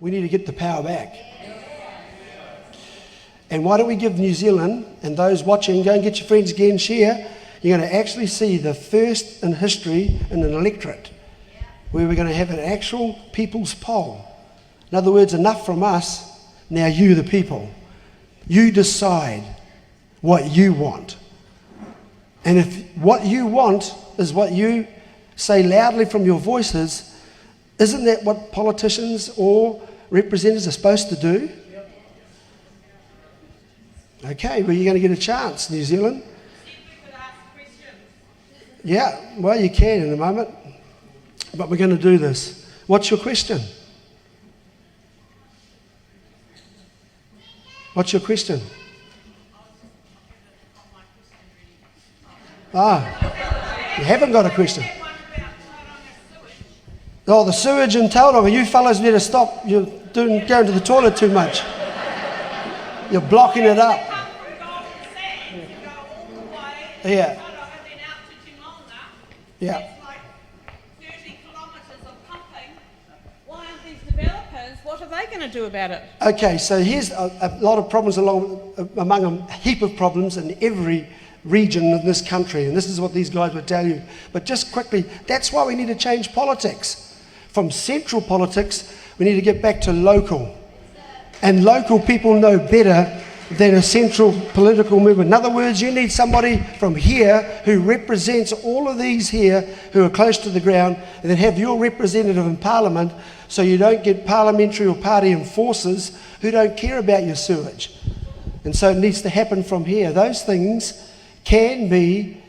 We need to get the power back. And why don't we give New Zealand, and those watching, go and get your friends again, share. You're going to actually see the first in history in an electorate where we're going to have an actual people's poll. In other words, enough from us, now you the people. You decide what you want. And if what you want is what you say loudly from your voices, isn't that what politicians or representatives are supposed to do? Okay, well, you're going to get a chance, New Zealand. Yeah, well, you can in a moment. But we're going to do this. What's your question? What's your question? You haven't got a question. Oh, the sewage in Tauranga. You fellas need to stop. You're going to the toilet too much. You're blocking it up. Yeah. Yeah. It's like 30 kilometres of pumping. Why aren't these developers, what are they going to do about it? Okay, so here's a lot of problems among a heap of problems in every region of this country, and this is what these guys would tell you. But just quickly, that's why we need to change politics. From central politics, we need to get back to local. And local people know better than a central political movement. In other words, you need somebody from here who represents all of these here who are close to the ground, and then have your representative in Parliament, so you don't get parliamentary or party enforcers who don't care about your sewage. And so it needs to happen from here. Those things can be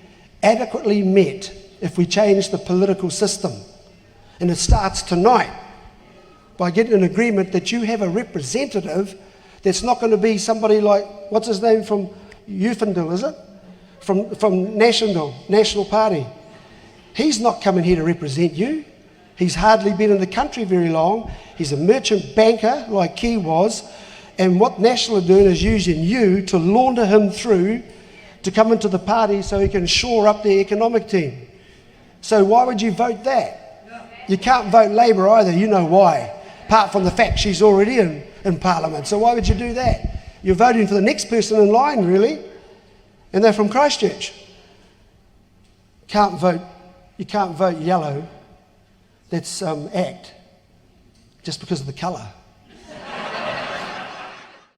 adequately met if we change the political system. And it starts tonight by getting an agreement that you have a representative that's not going to be somebody like, what's his name from Newfoundland, is it? From National Party. He's not coming here to represent you. He's hardly been in the country very long. He's a merchant banker like Key was. And what National are doing is using you to launder him through to come into the party so he can shore up the economic team. So why would you vote that? You can't vote Labour either, you know why. Apart from the fact she's already in Parliament. So why would you do that? You're voting for the next person in line, really. And they're from Christchurch. You can't vote yellow. That's ACT, just because of the colour.